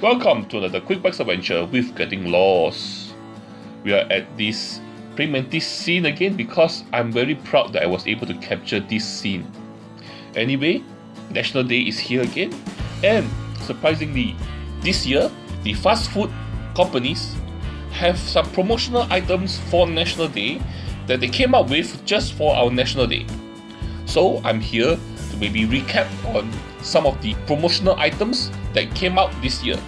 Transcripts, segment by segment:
Welcome to another QuickBites Adventure with Getting Lost. We are at this pre-mantis scene again because I'm very proud that I was able to capture this scene. Anyway, National Day is here again, and surprisingly, this year, the fast food companies have some promotional items for National Day that they came up with just for our National Day. So I'm here to maybe recap on some of the promotional items that came out this year.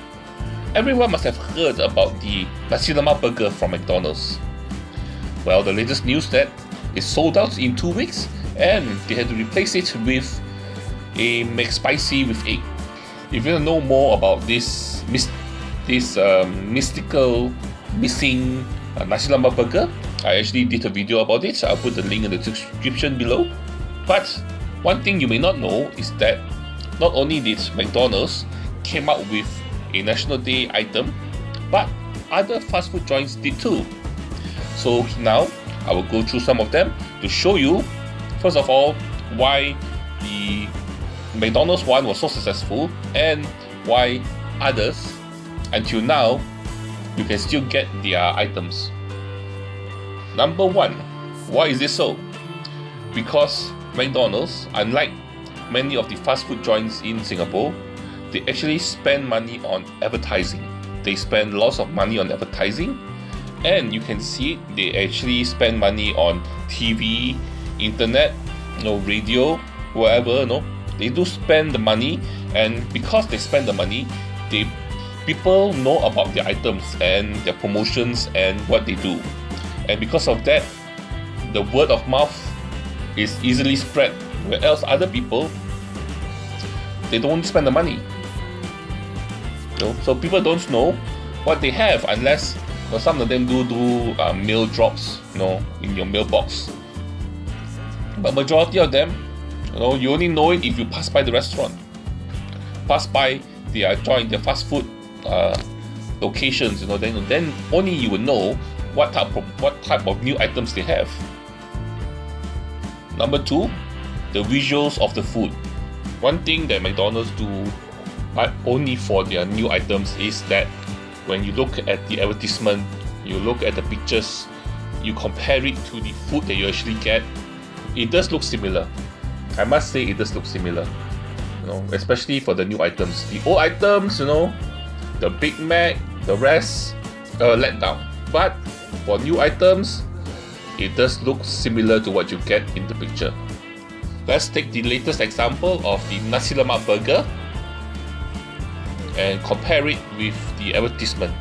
Everyone must have heard about the Nasi Lemak burger from McDonald's. Well, the latest news that it sold out in 2 weeks and they had to replace it with a McSpicy with egg. If you want to know more about this mystical missing Nasi Lemak burger, I actually did a video about it. I'll put the link in the description below. But one thing you may not know is that not only did McDonald's came out with a National Day item, but other fast food joints did too. So now I will go through some of them to show you, first of all, why the McDonald's one was so successful and why others, until now, you can still get their items. Number 1, why is this so? Because McDonald's, unlike many of the fast food joints in Singapore, they actually spend money on advertising. They spend lots of money on advertising, and you can see it, they actually spend money on TV, internet, radio, whatever. They do spend the money, and because they spend the money, people know about their items and their promotions and what they do. And because of that, the word of mouth is easily spread, whereas other people, they don't spend the money. So people don't know what they have unless some of them do mail drops, in your mailbox. But majority of them, you only know it if you pass by the restaurant, pass by their fast food locations. Then only you will know what type of new items they have. Number 2, the visuals of the food. One thing that McDonald's do, but only for their new items, is that when you look at the advertisement, you look at the pictures, you compare it to the food that you actually get, it does look similar. I must say it does look similar, especially for the new items. The old items, the Big Mac, the rest, let down. But for new items, it does look similar to what you get in the picture. Let's take the latest example of the Nasi Lemak burger and compare it with the advertisement.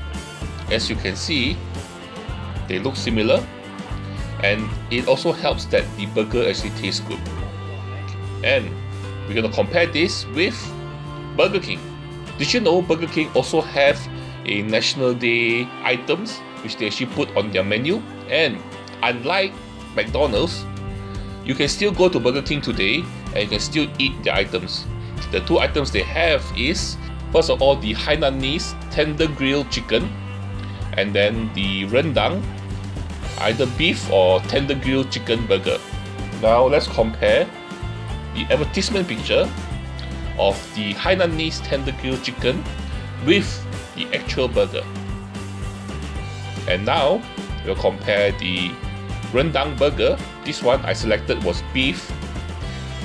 As you can see, they look similar, and it also helps that the burger actually tastes good. And we're going to compare this with Burger King. Did you know Burger King also have a National Day items which they actually put on their menu? And unlike McDonald's, you can still go to Burger King today and you can still eat the items. The 2 items they have is, first of all, the Hainanese tender grilled chicken, and then the rendang, either beef or tender grilled chicken burger. Now let's compare the advertisement picture of the Hainanese tender grilled chicken with the actual burger. And now we'll compare the rendang burger. This one I selected was beef,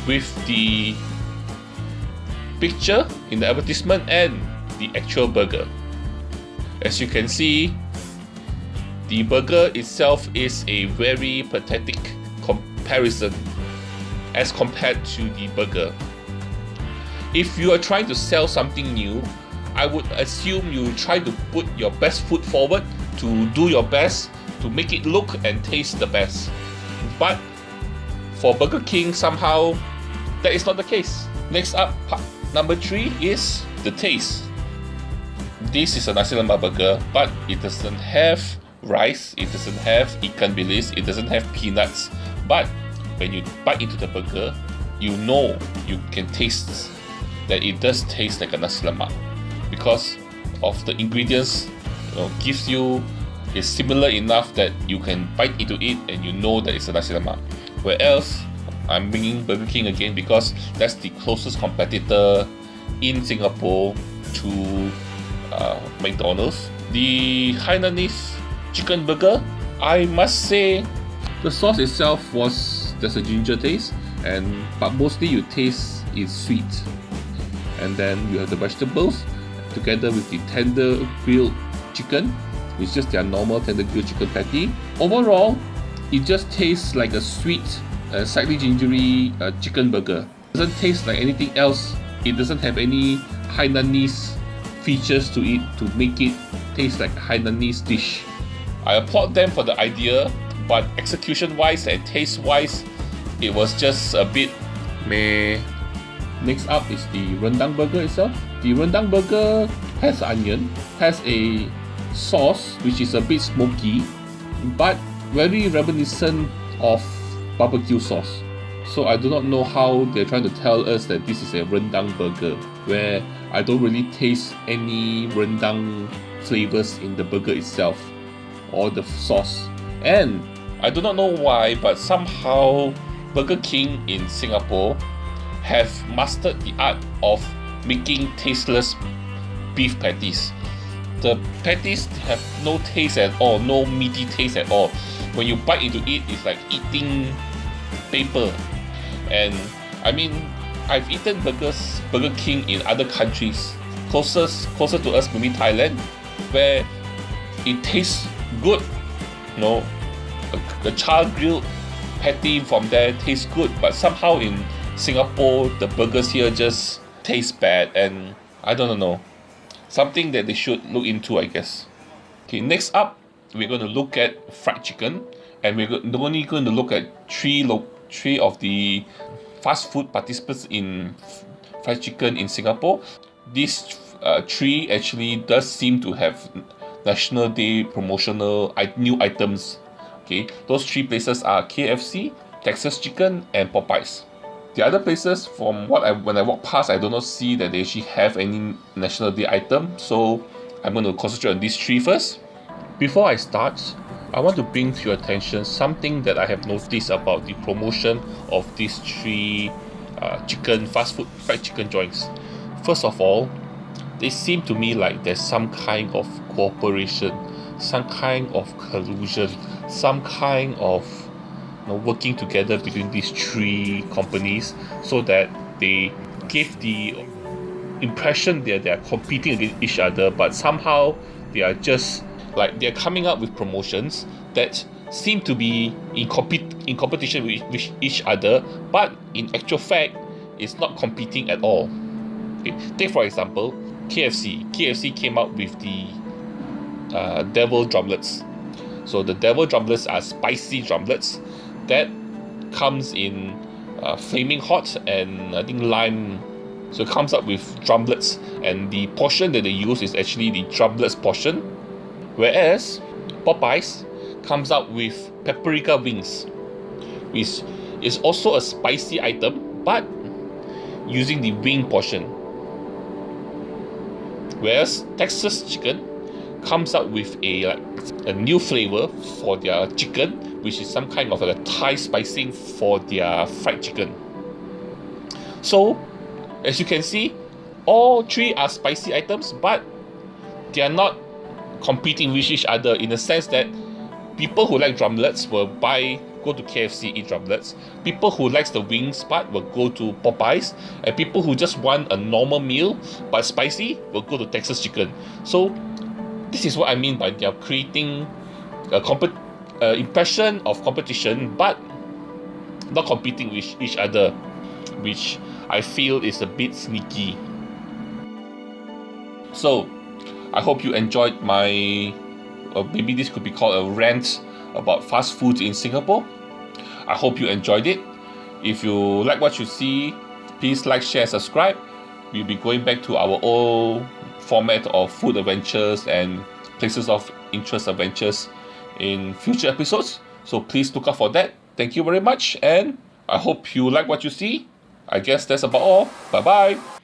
with the picture in the advertisement and the actual burger. As you can see, the burger itself is a very pathetic comparison as compared to the burger. If you are trying to sell something new, I would assume you try to put your best foot forward, to do your best to make it look and taste the best. But for Burger King, somehow that is not the case. Next up, number 3 is the taste. This is a Nasi Lemak burger, but it doesn't have rice, it doesn't have ikan bilis, it doesn't have peanuts. But when you bite into the burger, you can taste that it does taste like a Nasi Lemak, because of the ingredients. It's similar enough that you can bite into it and you know that it's a Nasi Lemak. Whereas I'm bringing Burger King again because that's the closest competitor in Singapore to McDonald's. The Hainanese chicken burger, I must say, the sauce itself there's a ginger taste, but mostly you taste it's sweet. And then you have the vegetables together with the tender grilled chicken. It's just their normal tender grilled chicken patty. Overall, it just tastes like a sweet, slightly gingery chicken burger. It doesn't taste like anything else. It doesn't have any Hainanese features to it to make it taste like a Hainanese dish. I applaud them for the idea, but execution-wise and taste-wise, it was just a bit meh. Next up is the rendang burger itself. The rendang burger has onion, has a sauce which is a bit smoky, but very reminiscent of barbecue sauce. So I do not know how they're trying to tell us that this is a rendang burger, where I don't really taste any rendang flavors in the burger itself or the sauce. And I do not know why, but somehow Burger King in Singapore have mastered the art of making tasteless beef patties. The patties have no taste at all, no meaty taste at all. When you bite into it, it's like eating paper. And I mean, I've eaten Burger King in other countries, closer to us, maybe Thailand, where it tastes good. You know, the char grilled patty from there tastes good, but somehow in Singapore, the burgers here just taste bad, and I don't know. Something that they should look into, I guess. Okay, next up, we're going to look at fried chicken, and we're only going to look at three of the fast food participants in fried chicken in Singapore. These three actually does seem to have National Day promotional new items. Okay, those three places are KFC, Texas Chicken, and Popeyes. The other places, from when I walk past, I do not see that they actually have any National Day item. So I'm going to concentrate on these three first. Before I start, I want to bring to your attention something that I have noticed about the promotion of these three fast food fried chicken joints. First of all, they seem to me like there's some kind of cooperation, some kind of collusion, some kind of working together between these three companies, so that they give the impression that they are competing against each other, but somehow they are just like they're coming up with promotions that seem to be in competition with each other, but in actual fact, it's not competing at all. Okay. Take for example, KFC. KFC came up with the devil drumlets. So the devil drumlets are spicy drumlets that comes in flaming hot and I think lime. So it comes up with drumlets, and the portion that they use is actually the drumlets portion. Whereas Popeyes comes up with paprika wings, which is also a spicy item, but using the wing portion. Whereas Texas Chicken comes up with a new flavor for their chicken, which is some kind of a Thai spicing for their fried chicken. So, as you can see, all three are spicy items, but they are not competing with each other, in the sense that people who like drumlets will go to KFC, eat drumlets. People who likes the wings part will go to Popeyes, and people who just want a normal meal but spicy will go to Texas Chicken. So this is what I mean by they are creating a impression of competition, but not competing with each other, which I feel is a bit sneaky. So I hope you enjoyed my, maybe this could be called a rant about fast food in Singapore. I hope you enjoyed it. If you like what you see, please like, share, subscribe. We'll be going back to our old format of food adventures and places of interest adventures in future episodes. So please look out for that. Thank you very much, and I hope you like what you see. I guess that's about all. Bye bye.